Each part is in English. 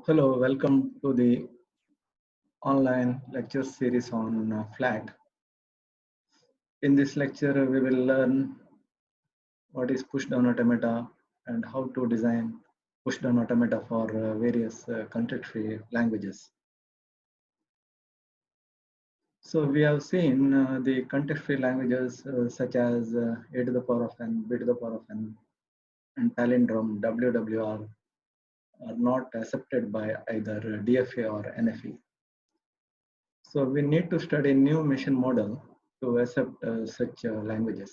Hello, welcome to the online lecture series on FLAT. In this lecture, we will learn what is push-down automata and how to design push-down automata for various context-free languages. So we have seen the context-free languages such as A to the power of n, B to the power of n, and palindrome WWR are not accepted by either DFA or NFE. So we need to study new machine model to accept such languages.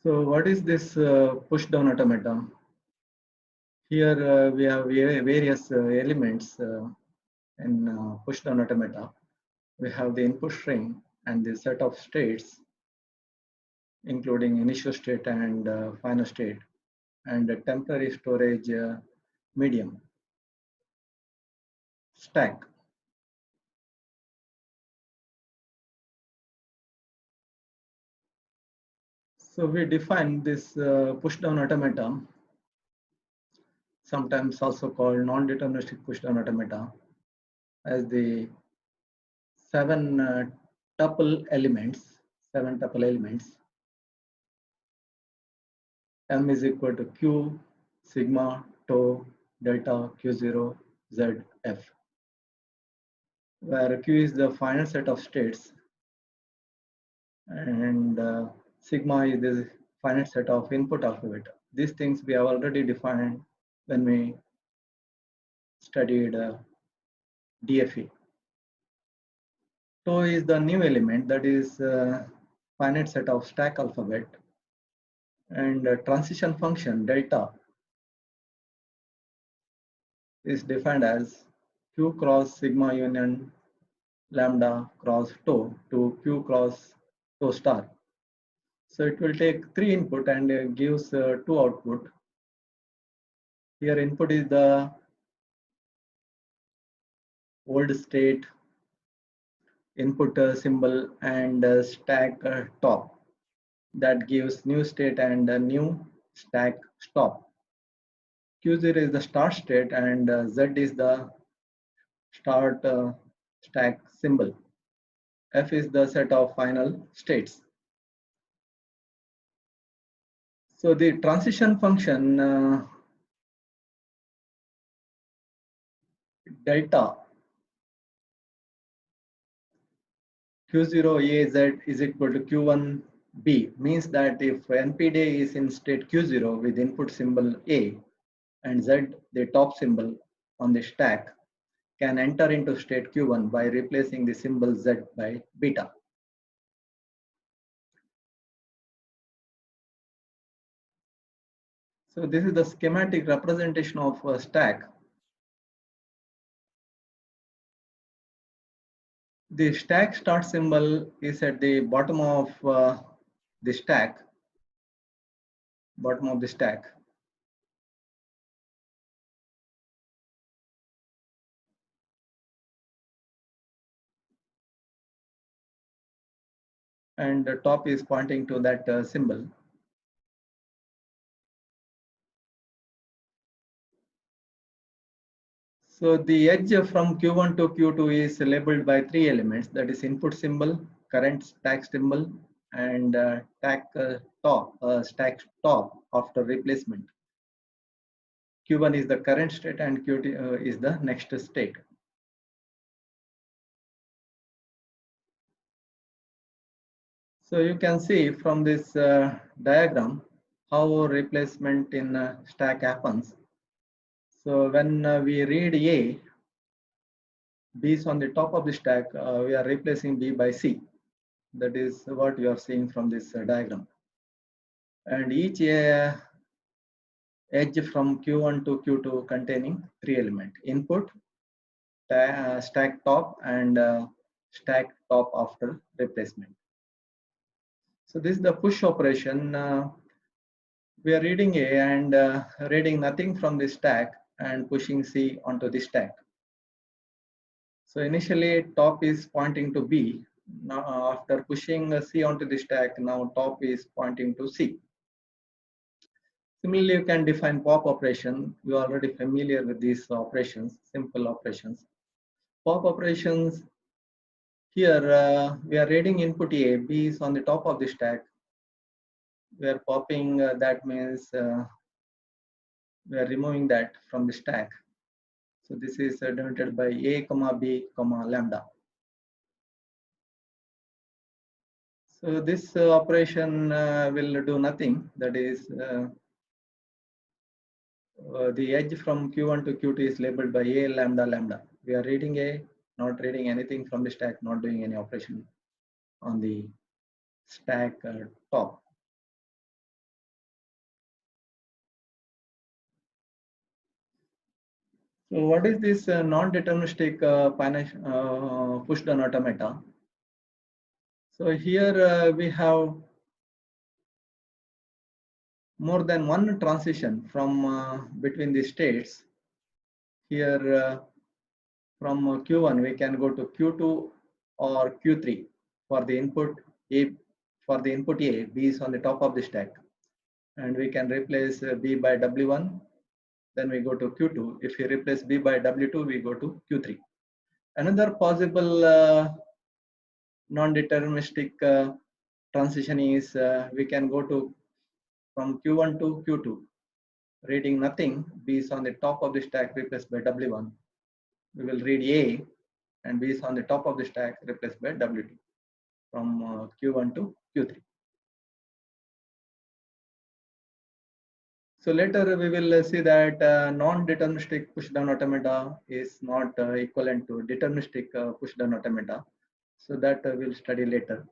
So what is this push-down automata? Here we have various elements in push-down automata. We have the input string and the set of states, including initial state and final state, and a temporary storage medium, stack. So we define this push-down automata, sometimes also called non-deterministic push-down automata, as the seven tuple elements, M is equal to Q, sigma, tau, delta, Q0, Z, F, where Q is the final set of states and sigma is the finite set of input alphabet. These things we have already defined when we studied DFE. Tau is the new element, that is finite set of stack alphabet, and transition function delta is defined as Q cross sigma union lambda cross tau to Q cross tau star. So it will take 3 input and gives 2 output. Here input is the old state input symbol and stack top that gives new state and new stack stop. Q0 is the start state and Z is the start stack symbol. F is the set of final states. So the transition function delta Q0AZ is equal to Q1B means that if NPD is in state Q0 with input symbol A and Z, the top symbol on the stack, can enter into state Q1 by replacing the symbol Z by beta. So this is the schematic representation of a stack. The stack start symbol is at the bottom of the stack, and the top is pointing to that symbol. So the edge from Q1 to Q2 is labeled by 3 elements, that is input symbol, current stack symbol, and stack top after replacement. Q1 is the current state and Q2 is the next state. So you can see from this diagram how replacement in stack happens. So when we read A, B is on the top of the stack, we are replacing B by C. That is what you are seeing from this diagram. And each edge from Q1 to Q2 containing 3 elements: input, stack top, and stack top after replacement. So this is the push operation. We are reading A and reading nothing from the stack and pushing C onto the stack. So initially top is pointing to B. Now after pushing C onto the stack, now top is pointing to C. Similarly, you can define pop operation. You are already familiar with these operations, simple operations. Pop operations, here we are reading input A, B is on the top of the stack. We are popping, that means we are removing that from the stack. So this is denoted by A, comma B, comma lambda. So this operation will do nothing. That is, the edge from Q1 to Q2 is labeled by A, lambda, lambda. We are reading A, not reading anything from the stack, not doing any operation on the stack top. So what is this non-deterministic push down automata? So here we have more than one transition from between the states. Here from Q1 we can go to Q2 or Q3 for the input A. For the input A, B is on the top of the stack, and we can replace B by W1. Then we go to Q2. If we replace B by W2, we go to Q3. Another possible non-deterministic transition is we can go to from Q1 to Q2, reading nothing. B is on the top of the stack, replaced by W1. We will read A, and B is on the top of the stack, replaced by W2 from Q1 to Q3. So later we will see that non-deterministic push-down automata is not equivalent to deterministic push-down automata. So that we'll study later.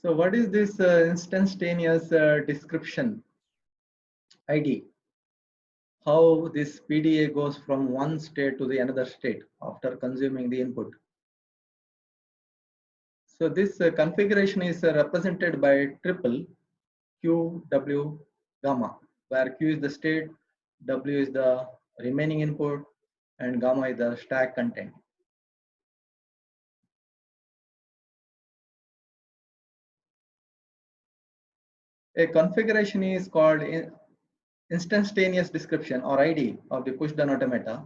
So what is this instantaneous description ID? How this PDA goes from one state to the another state after consuming the input. So this configuration is represented by triple Q, W, gamma, where Q is the state, W is the remaining input, and gamma is the stack content. A configuration is called instantaneous description or ID of the push down automata.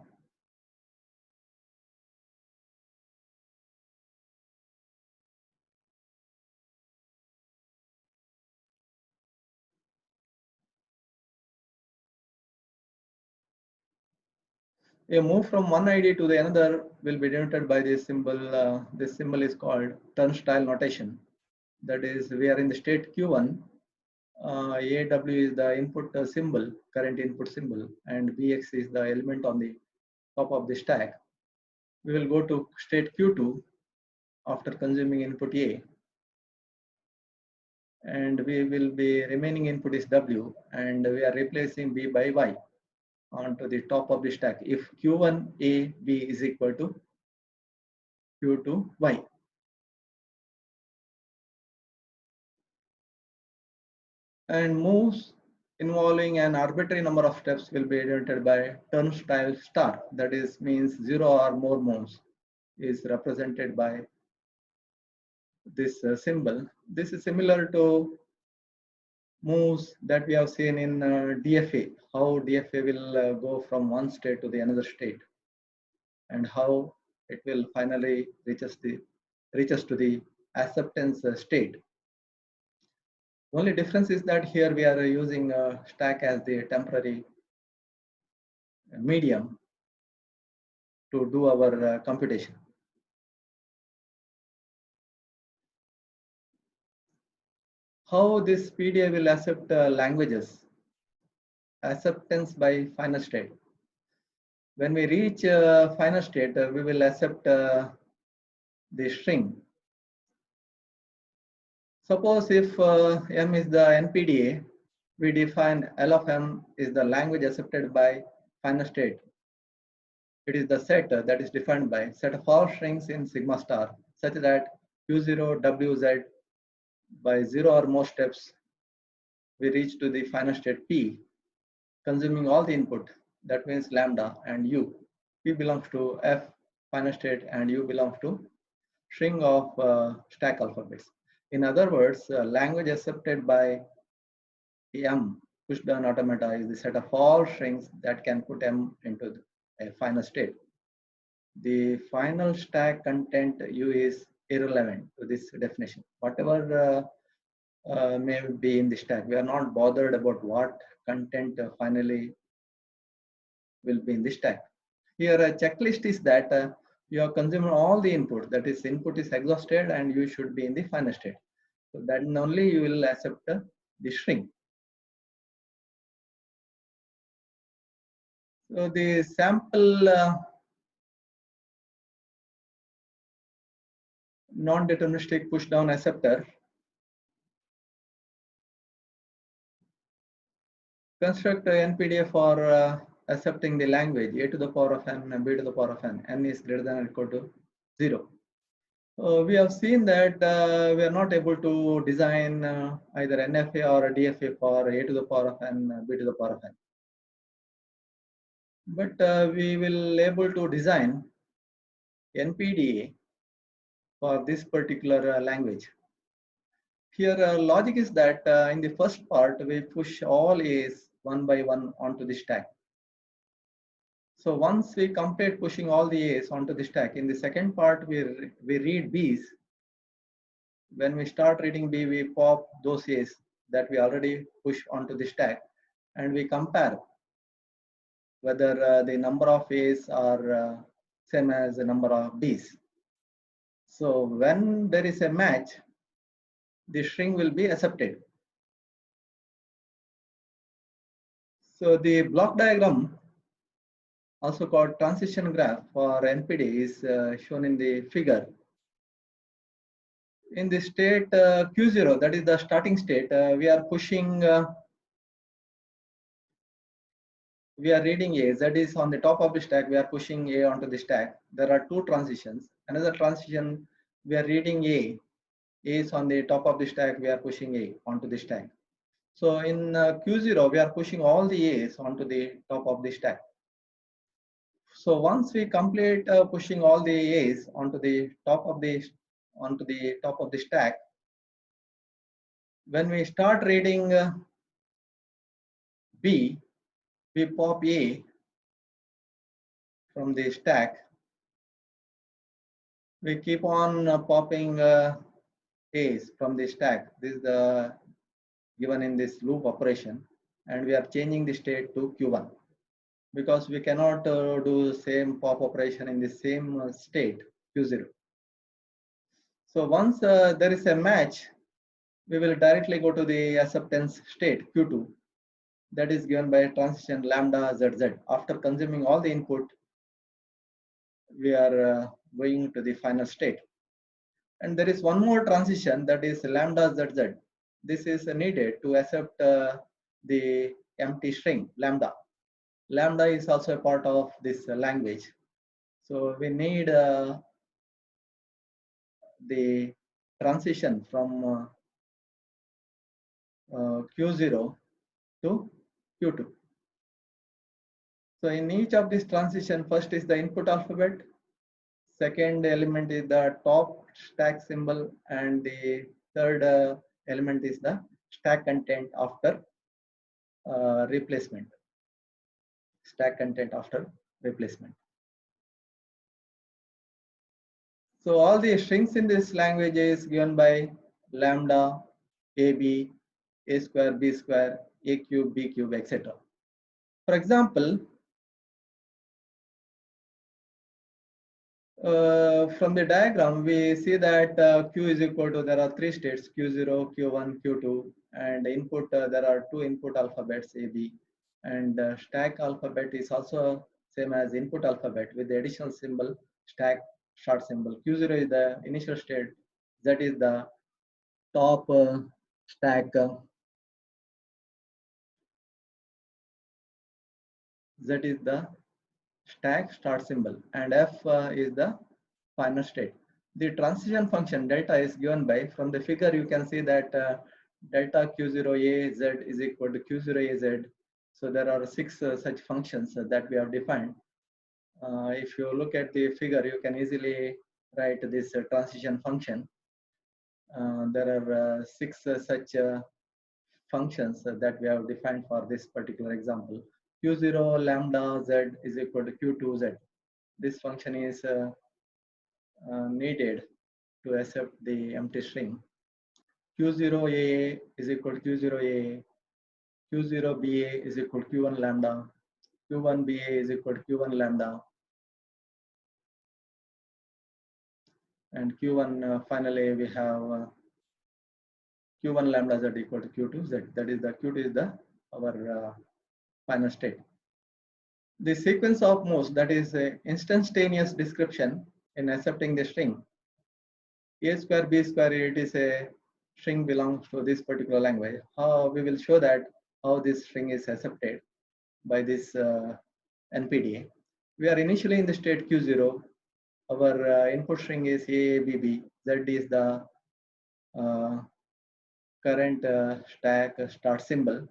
A move from one ID to the another will be denoted by this symbol. This symbol is called turnstile notation. That is, we are in the state Q1. AW is the input symbol, current input symbol, and BX is the element on the top of the stack. We will go to state Q2 after consuming input A, and we will be remaining input is W, and we are replacing B by Y onto the top of the stack if Q1 A B is equal to Q2 Y. And moves involving an arbitrary number of steps will be denoted by turnstile star. That is, means 0 or more moves is represented by this symbol. This is similar to moves that we have seen in DFA, how DFA will go from one state to the another state, and how it will finally reaches to the acceptance state. Only difference is that here we are using stack as the temporary medium to do our computation. How this PDA will accept languages? Acceptance by final state. When we reach final state, we will accept the string. Suppose if M is the NPDA, we define L of M is the language accepted by final state. It is the set that is defined by set of all strings in sigma star such that Q0 WZ by 0 or more steps we reach to the final state P, consuming all the input. That means lambda and U. P belongs to F final state and U belongs to string of stack alphabets. In other words, language accepted by M push down automata is the set of all strings that can put M into a final state. The final stack content U is irrelevant to this definition. Whatever may be in the stack, we are not bothered about what content finally will be in the stack. Here a checklist is that you have consumed all the input, that is input is exhausted and you should be in the final state. So then only you will accept the string. So the sample non-deterministic push down acceptor construct NPDA for accepting the language a to the power of n and b to the power of n. N is greater than or equal to 0. We have seen that we are not able to design either NFA or a DFA for a to the power of n, b to the power of n. But we will able to design NPDA for this particular language. Here logic is that in the first part we push all A's one by one onto the stack. So once we complete pushing all the A's onto the stack, in the second part we read B's. When we start reading B, we pop those A's that we already push onto the stack, and we compare whether the number of A's are same as the number of B's. So when there is a match, the string will be accepted. So the block diagram, also called transition graph for NPD, is shown in the figure. In the state Q0, that is the starting state, we are pushing, we are reading A, that is on the top of the stack, we are pushing A onto the stack. There are two transitions. Another transition, we are reading A is on the top of the stack, we are pushing A onto the stack. So in Q0, we are pushing all the A's onto the top of the stack. So once we complete pushing all the A's onto the top of the stack, when we start reading B, we pop A from the stack. We keep on popping A's from the stack. This is the given in this loop operation, and we are changing the state to Q1 because we cannot do same pop operation in the same state Q0. So once there is a match, we will directly go to the acceptance state Q2, that is given by transition lambda ZZ. After consuming all the input, we are going to the final state. And there is one more transition, that is lambda ZZ. This is needed to accept the empty string lambda. Lambda is also a part of this language. So we need the transition from Q0 to Q2. So in each of these transition, first is the input alphabet, second element is the top stack symbol, and the third element is the stack content after replacement. Stack content after replacement. So all the strings in this language is given by lambda, AB, A square, B square, A cube, B cube, etc. For example, from the diagram, we see that Q is equal to, there are three states, Q0, Q1, Q2, and input, there are two input alphabets, A, B, and stack alphabet is also same as input alphabet with the additional symbol, stack start symbol. Q0 is the initial state, Z is the top stack, Z is the stack start symbol, and F is the final state. The transition function delta is given by, from the figure you can see that delta Q0AZ is equal to Q0AZ. So there are six such functions that we have defined. If you look at the figure, you can easily write this transition function. There are six such functions that we have defined for this particular example. Q0 lambda z is equal to Q2 z. This function is needed to accept the empty string. Q0a is equal to Q0a, Q0ba is equal to Q1 lambda, Q1ba is equal to Q1 lambda, and Q1 finally we have Q1 lambda z equal to Q2 z. That is the Q2 is the our final state. The sequence of moves, that is instantaneous description in accepting the string. A square B square, it is a string belongs to this particular language. How we will show that how this string is accepted by this NPDA. We are initially in the state Q0. Our input string is AABB. Z is the current stack start symbol.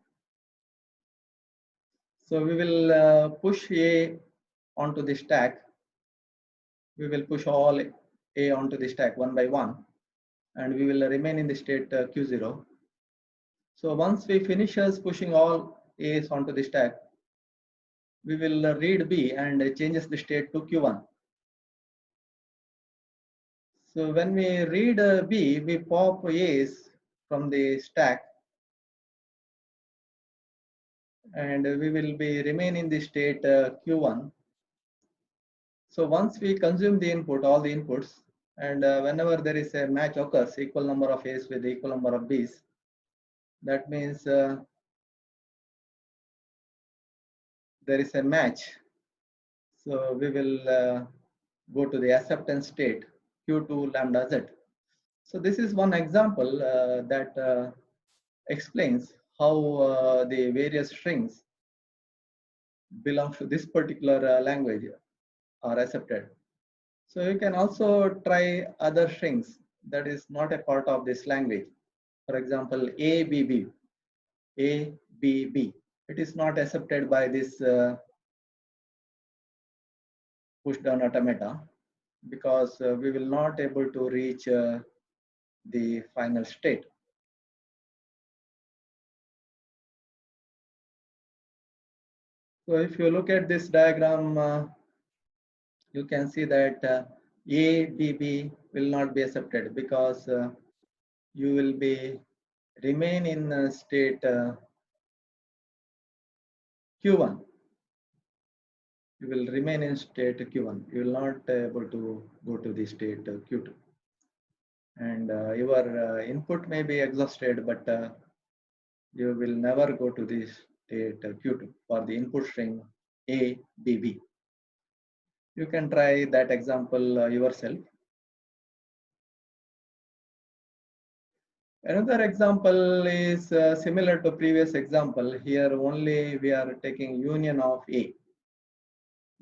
So we will push A onto the stack. We will push all A onto the stack one by one, and we will remain in the state Q0. So once we finish pushing all A's onto the stack, we will read B and changes the state to Q1. So when we read B, we pop A's from the stack, and we will be remain in the state Q1. So once we consume the input, all the inputs, and whenever there is a match occurs, equal number of A's with equal number of B's, that means there is a match. So we will go to the acceptance state Q2 lambda z. So this is one example that explains how the various strings belong to this particular language are accepted. So you can also try other strings that is not a part of this language. For example, ABB. ABB. It is not accepted by this push down automata because we will not able to reach the final state. So if you look at this diagram, you can see that ABB will not be accepted because you will be remain in state Q1. You will remain in state Q1. You will not able to go to the state Q2. And your input may be exhausted, but you will never go to the state Q2 for the input string ABB. You can try that example yourself. Another example is similar to previous example. Here only we are taking union of A.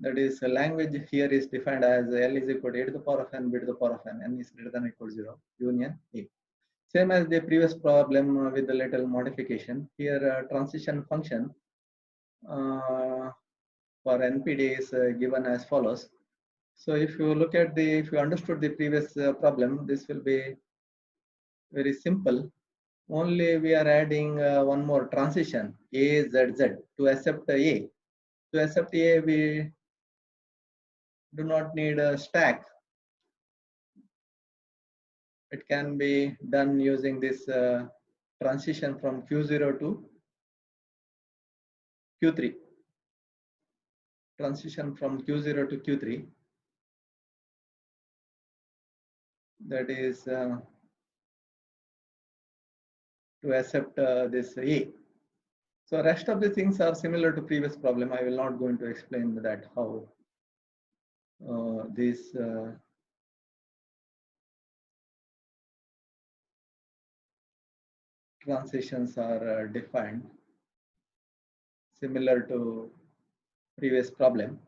That is, language here is defined as L is equal to A to the power of n, B to the power of n is greater than or equal to 0, union A. Same as the previous problem with the little modification. Here transition function for NPD is given as follows. So if you look at if you understood the previous problem, this will be very simple. Only we are adding one more transition AZZ to accept A. To accept A, we do not need a stack. It can be done using this transition from Q0 to Q3. Transition from Q0 to Q3. That is to accept this A. So rest of the things are similar to previous problem. I will not going to explain that how these transitions are defined similar to previous problem.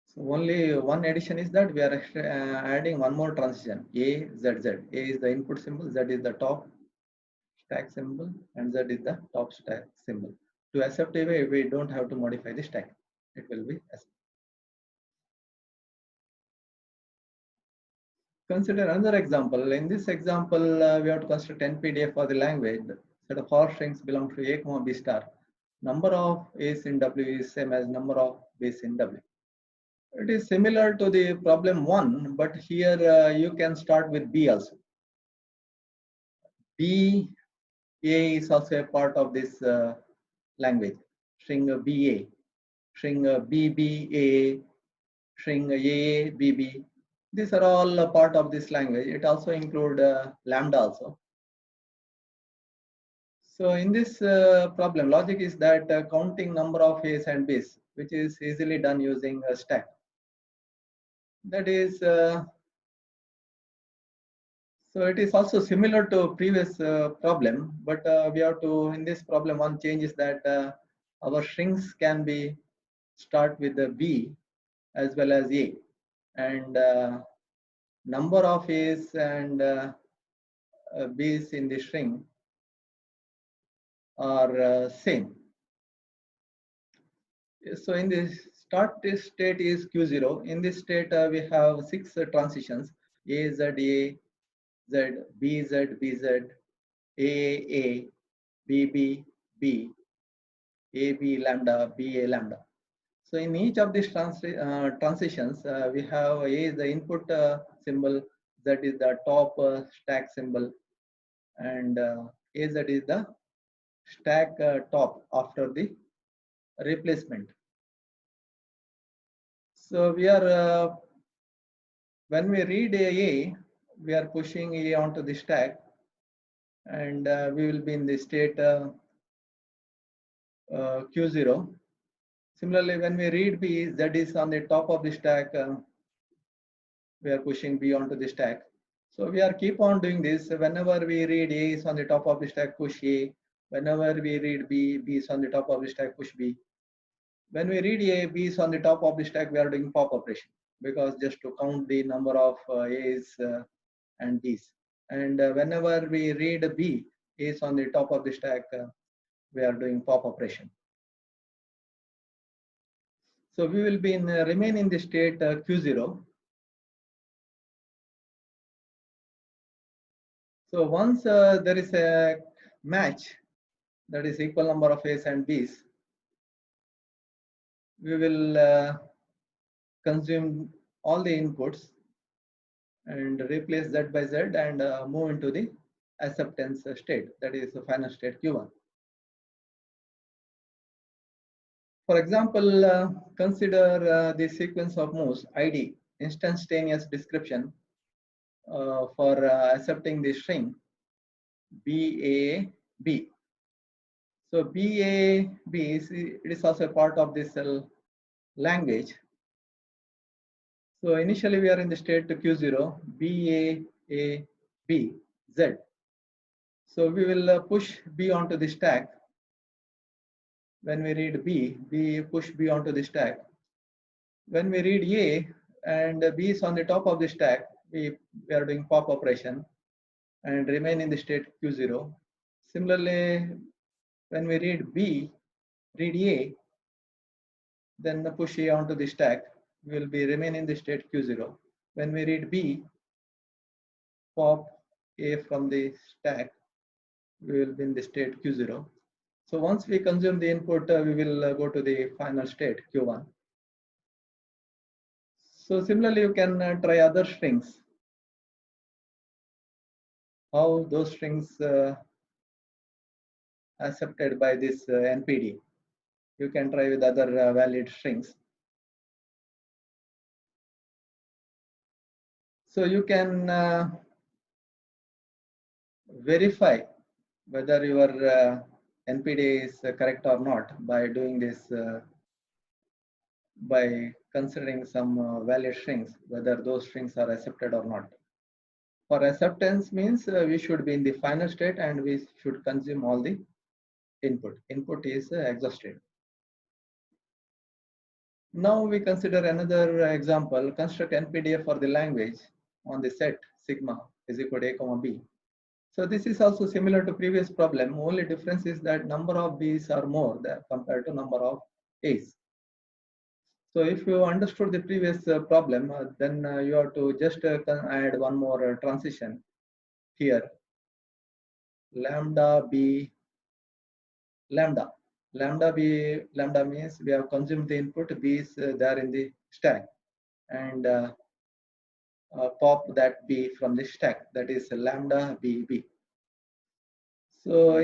So only one addition is that we are adding one more transition AZZ. A is the input symbol, Z is the top stack symbol, and Z is the top stack symbol. To accept A, we don't have to modify the stack. It will be accepted. Consider another example. In this example, we have to construct NPDF for the language. Set of all strings belong to A, comma, B star. Number of A's in W is same as number of B's in W. It is similar to the problem 1, but here you can start with B also. B, A is also a part of this language. String BA, string BBA, string AA, BB. These are all a part of this language. It also include lambda also. So in this problem, logic is that counting number of A's and B's, which is easily done using a stack. That is, so it is also similar to previous problem, but we have to, in this problem, one change is that our strings can be start with the B as well as A, and number of A's and B's in the string are same. So in this start this state is Q0. In this state we have 6 transitions: A, Z, A, Z, B, Z, B, Z, A, B, B, B, A, B, lambda, B, A, lambda. So in each of these transitions, we have A is the input symbol, Z is the top stack symbol, and AZ is the stack top after the replacement. So we are, when we read A, we are pushing A onto the stack, and we will be in the state Q0. Similarly, when we read B, Z is on the top of the stack, we are pushing B onto the stack. So we are keep on doing this. Whenever we read A is on the top of the stack, push A. Whenever we read B, B is on the top of the stack, push B. When we read A, B is on the top of the stack, we are doing pop operation, because just to count the number of A's and B's. And whenever we read B, A is on the top of the stack, we are doing pop operation. So we will be in remain in the state Q0. So once there is a match, that is equal number of A's and B's, we will consume all the inputs and replace Z by Z and move into the acceptance state, that is the final state Q1. For example, consider the sequence of moves ID, instantaneous description, for accepting the string BAB. So BAB it is also a part of this language. So initially we are in the state to Q0, BAB, Z. So we will push B onto the stack. When we read B, we push B onto the stack. When we read A and B is on the top of the stack, we are doing pop operation and remain in the state Q0. Similarly, when we read B, read A, then push A onto the stack, we will be remain in the state Q0. When we read B, pop A from the stack, we will be in the state Q0. So once we consume the input, we will go to the final state Q1. So similarly, you can try other strings. How those strings accepted by this NPD. You can try with other valid strings. So you can verify whether your NPD is correct or not by doing this, by considering some valid strings, whether those strings are accepted or not. For acceptance means we should be in the final state and we should consume all the input. Input is exhausted. Now we consider another example. Construct NPDF for the language on the set sigma is equal to A comma B. So this is also similar to previous problem. Only difference is that number of B's are more than compared to number of A's. So if you understood the previous problem, then you have to just add one more transition here. Lambda b lambda. Lambda means we have consumed the input, b is there in the stack, and pop that b from the stack, that is lambda b. So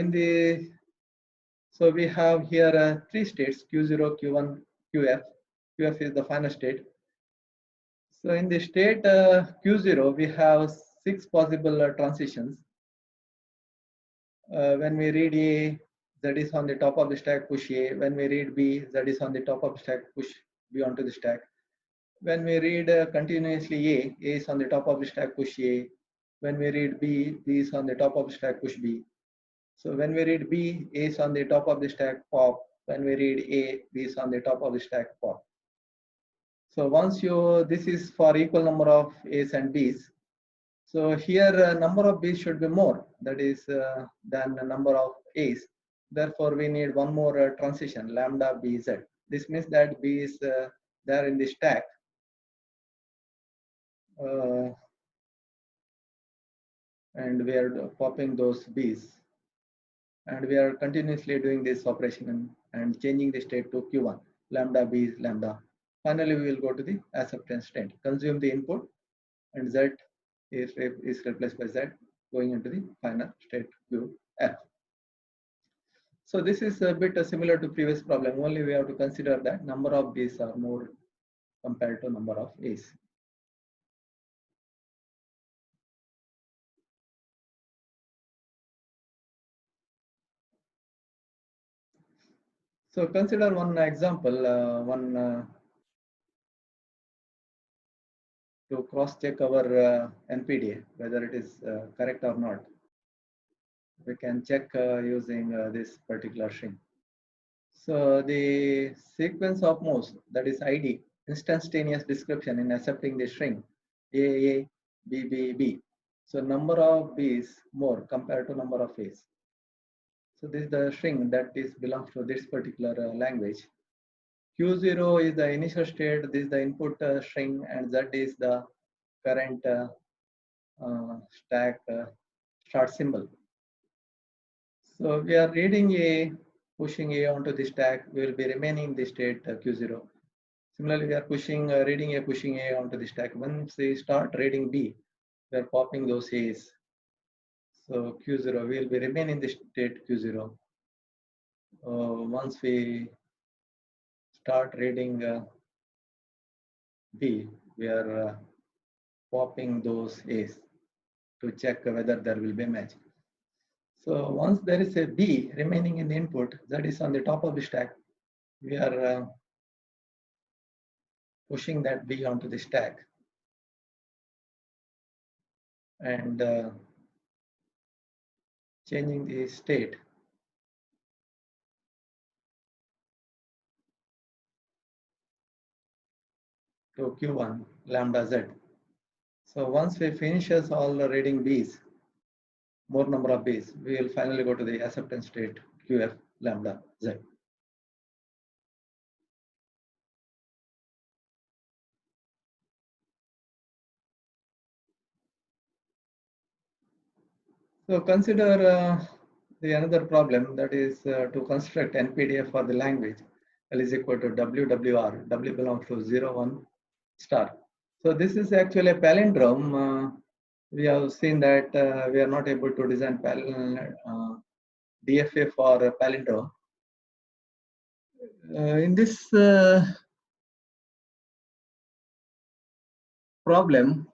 we have here three states, q0, q1, qf. Qf is the final state. So in the state q0, we have six possible transitions. When we read A, z is on the top of the stack, push A. When we read B, z is on the top of the stack, push B onto the stack. When we read continuously A is on the top of the stack, push A. When we read B, B is on the top of the stack, push B. So when we read B, A is on the top of the stack, pop. When we read A, B is on the top of the stack, pop. So once this is for equal number of A's and B's. So here number of B's should be more, that is than the number of A's. Therefore, we need one more transition, lambda bz. This means that B is there in the stack. And we are popping those B's. And we are continuously doing this operation and changing the state to Q1, lambda B is lambda. Finally, we will go to the acceptance state, consume the input, and Z is replaced by Z, going into the final state QF. So this is a bit similar to previous problem, only we have to consider that number of B's are more compared to number of A's. So consider one example, to cross check our NPDA, whether it is correct or not. We can check using this particular string. So the sequence of moves, that is ID, instantaneous description in accepting the string A, B. So number of B's more compared to number of A's. So this is the string that belongs to this particular language. Q0 is the initial state, this is the input string, and Z is the current stack start symbol. So we are reading A, pushing A onto the stack, we will be remaining in the state Q0. Similarly, we are reading A, pushing A onto the stack. Once we start reading B, we are popping those A's. So Q0, we will be remaining in the state Q0. Once we start reading B, we are popping those A's to check whether there will be a match. So once there is a B remaining in the input, that is on the top of the stack, we are pushing that B onto the stack and changing the state to Q1 lambda Z. So once we finishes all the reading B's, more number of B's, we will finally go to the acceptance state QF lambda Z. So consider the another problem, that is to construct NPDF for the language. L is equal to WWR. W belongs to 0, 1, star. So this is actually a palindrome. We have seen that we are not able to design DFA for a palindrome. In this problem,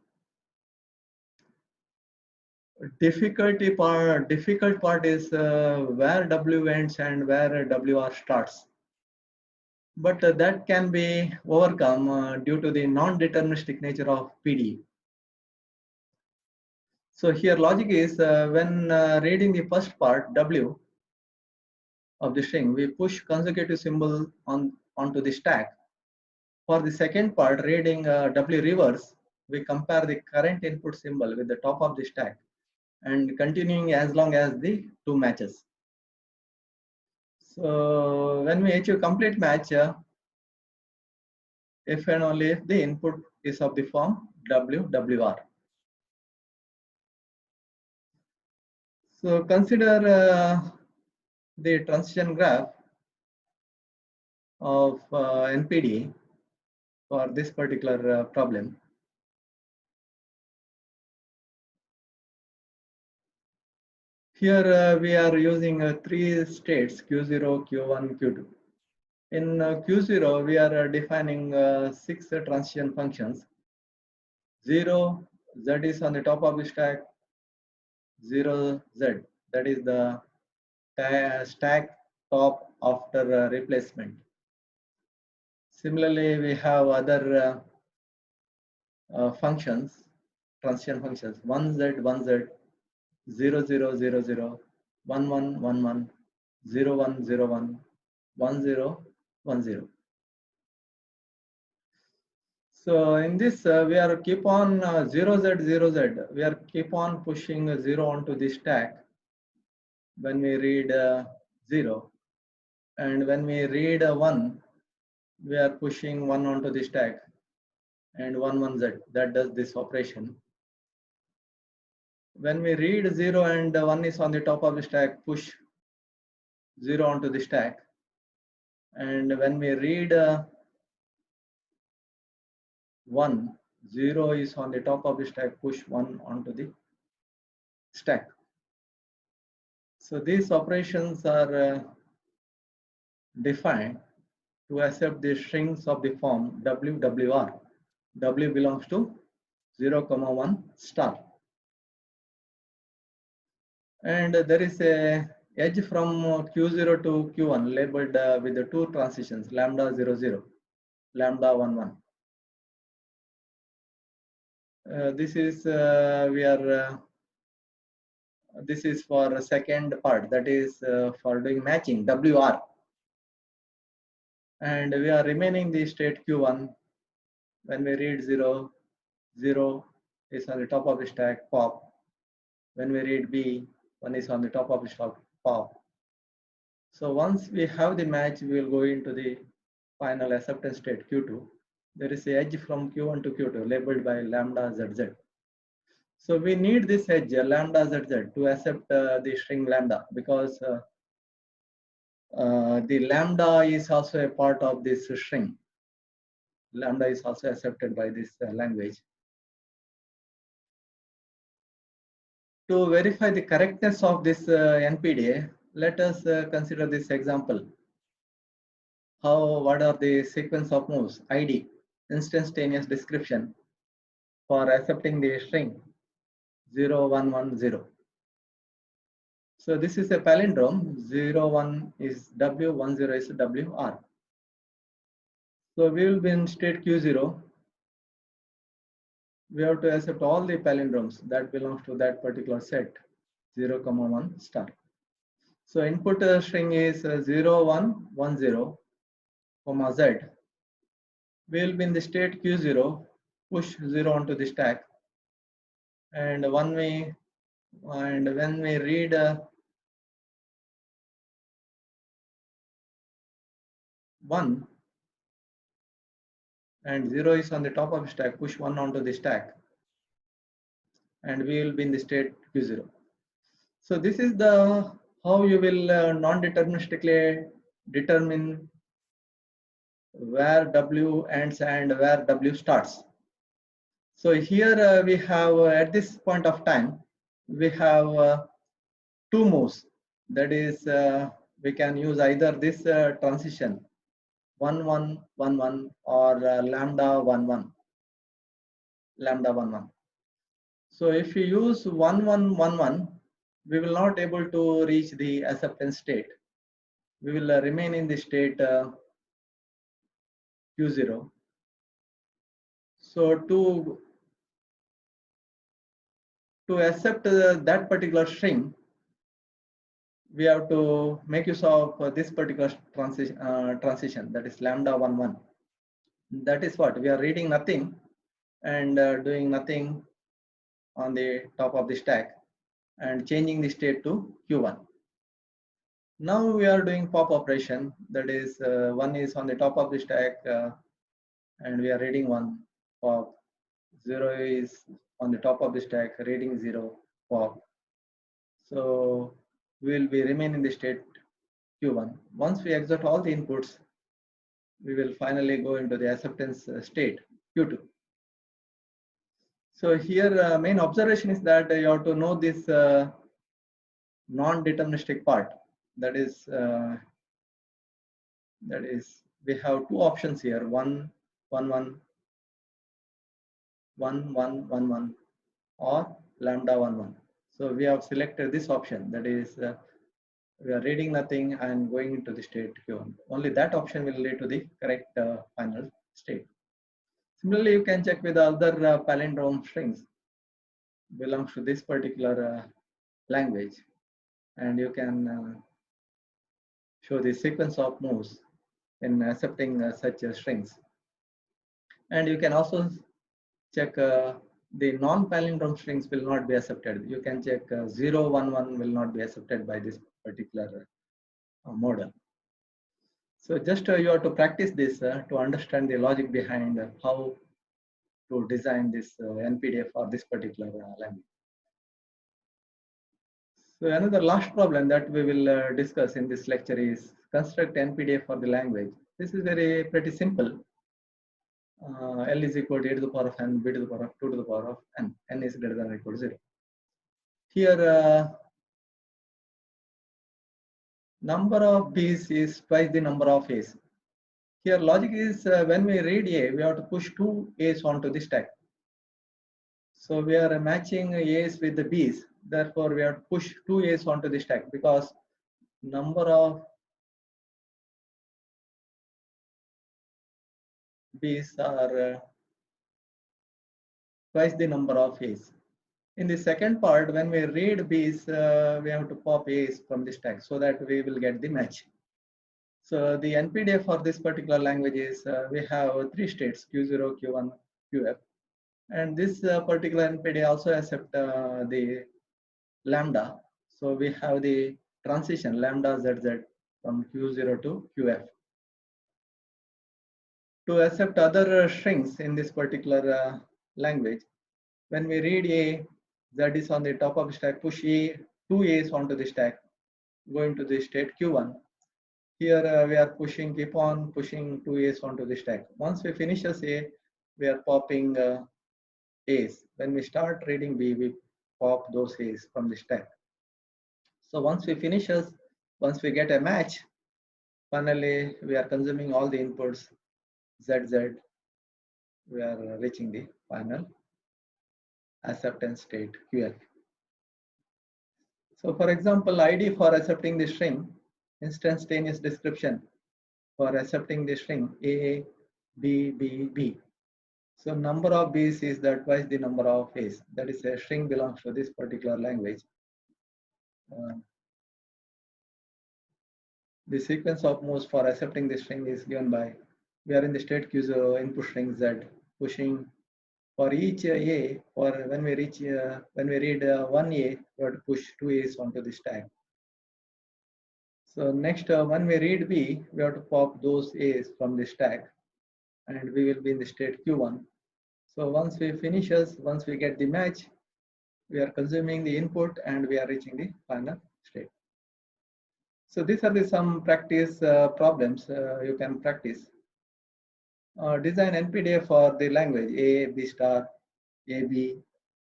difficult part is where W ends and where WR starts. But that can be overcome due to the non-deterministic nature of PDE. So here logic is when reading the first part W of the string, we push consecutive symbol onto the stack. For the second part, reading W reverse, we compare the current input symbol with the top of the stack and continuing as long as the two matches. So when we achieve complete match, if and only if the input is of the form WWR. So consider the transition graph of NPD for this particular problem. Here we are using three states Q0, Q1, Q2. In Q0, we are defining six transition functions. 0, Z is on the top of the stack. 0, Z, that is the stack top after replacement. Similarly, we have other functions, transition functions, 1Z, 1Z, 0, 0, 0, 0, 1, 1, 1, 1, 0, 1, 0, 1, 1, 0, 1, 0. So in this, we are keep on 0Z, 0Z. We are keep on pushing 0 onto the stack when we read 0. And when we read 1, we are pushing 1 onto the stack and 1, 1Z. That does this operation. When we read 0 and 1 is on the top of the stack, push 0 onto the stack. And when we read 1, 0 is on the top of the stack, push 1 onto the stack. So these operations are defined to accept the strings of the form WWR. W belongs to 0, 1 star. And there is a edge from Q0 to Q1 labeled with the two transitions lambda 0, 0, lambda 1, 1. This is this is for second part, that is for doing matching WR, and we are remaining the state Q1. When we read 0, 0 is on the top of the stack, pop. When we read B, 1 is on the top of the stack, pop. So once we have the match, we will go into the final acceptance state Q2. There is a edge from Q1 to Q2 labeled by lambda ZZ. So we need this edge lambda ZZ to accept the string lambda, because the lambda is also a part of this string. Lambda is also accepted by this language. To verify the correctness of this NPDA, let us consider this example. What are the sequence of moves? ID, instantaneous description, for accepting the string 0, 1, 1, 0. So this is a palindrome. 0, 1 is W, 1, 0 is WR. So we will be in state Q0. We have to accept all the palindromes that belongs to that particular set 0, 1 star. So input string is 0, 1, 1, 0, comma Z. We will be in the state Q0, push 0 onto the stack, and when we read 1 and 0 is on the top of the stack, push 1 onto the stack, and we will be in the state Q0. So this is the how you will non-deterministically determine where W ends and where W starts. So here we have at this point of time we have two moves. That is, we can use either this transition 1, 1, 1, 1 or lambda 1, 1, lambda 1, 1. So if we use 1, 1, 1, 1, we will not able to reach the acceptance state. We will remain in the state Q0. So to accept that particular string, we have to make use of this particular transition, that is lambda 1, 1. That is what we are reading nothing and doing nothing on the top of the stack and changing the state to Q1. Now we are doing pop operation, that is 1 is on the top of the stack, and we are reading 1, pop. 0 is on the top of the stack, reading 0, pop. So we will be remain in the state Q1. Once we exert all the inputs, we will finally go into the acceptance state Q2. So here main observation is that you have to know this non-deterministic part. That is we have two options here: 1, 1, 1, 1, 1, 1, 1, or lambda 1, 1. So we have selected this option. That is we are reading nothing and going into the state Q1. Only that option will lead to the correct final state. Similarly, you can check with other palindrome strings belongs to this particular language, and you can show the sequence of moves in accepting such strings. And you can also check the non-palindrome strings will not be accepted. You can check 0, 1, 1 will not be accepted by this particular model. So just you have to practice this to understand the logic behind how to design this NPDF for this particular language. So another last problem that we will discuss in this lecture is construct NPDF for the language. This is pretty simple. L is equal to a to the power of n, b to the power of 2 to the power of n. N is greater than or equal to 0. Here number of b's is twice the number of a's. Here logic is when we read a, we have to push 2 a's onto the stack. So we are matching a's with the b's. Therefore, we have to push 2 a's onto the stack because number of b's are twice the number of a's. In the second part, when we read b's, we have to pop a's from the stack so that we will get the match. So the NPDF for this particular language is we have 3 states: Q0, Q1, Qf. And this particular NPDF also accept the lambda. So we have the transition lambda zz from Q0 to Qf. To accept other strings in this particular language, when we read a, z is on the top of the stack, push a, 2 a's onto the stack, going to the state Q1. Here we are keep on pushing 2 a's onto the stack. Once we finish a, we are popping a's. When we start reading b, we pop those a's from the stack. So once we finish once we get a match, finally we are consuming all the inputs zz. We are reaching the final acceptance state QF. So for example, ID for accepting the string, instantaneous description for accepting the string A, B, B, B. So number of B's is that twice the number of A's. That is a string belongs to this particular language. The sequence of moves for accepting the string is given by, we are in the state Q0 input string Z, pushing for each A, or when we read 1 A, we have to push 2 A's onto the stack. So next, when we read B, we have to pop those A's from the stack, and we will be in the state Q1. So once we once we get the match, we are consuming the input and we are reaching the final state. So these are some practice problems you can practice. Design NPDF for the language A, B star, A, B,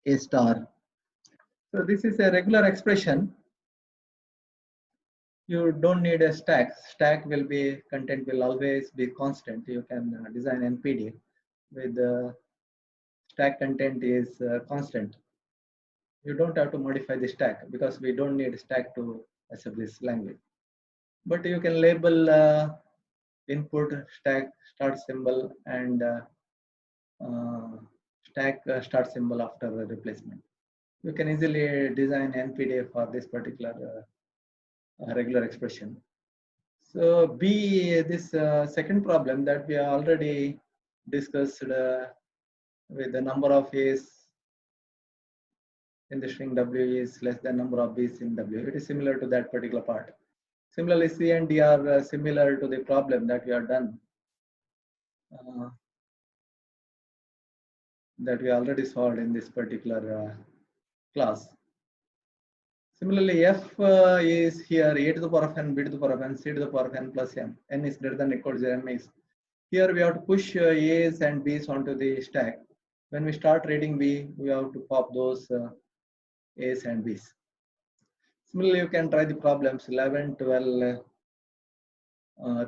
A star. So this is a regular expression. You don't need a stack. Stack will be, content will always be constant. You can design NPDF with stack content is constant. You don't have to modify the stack because we don't need stack to accept this language. But you can label input stack start symbol and stack start symbol after the replacement. You can easily design NPDF for this particular regular expression. So B, this second problem that we already discussed with the number of A's in the string W is less than number of B's in W. It is similar to that particular part. Similarly, C and D are similar to the problem that we have done. that we already solved in this particular class. Similarly, f is here a to the power of n, b to the power of n, c to the power of n plus m. N is greater than or equal to m is. Here we have to push a's and b's onto the stack. When we start reading b, we have to pop those a's and b's. Similarly, you can try the problems 11, 12,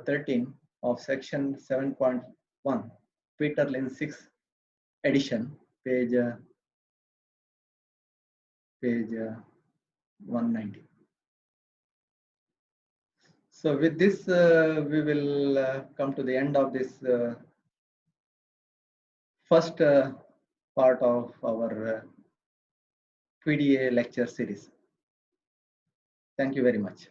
13 of section 7.1, Peter Lynn 6 edition, page 190. So with this, we will come to the end of this first part of our PDA lecture series. Thank you very much.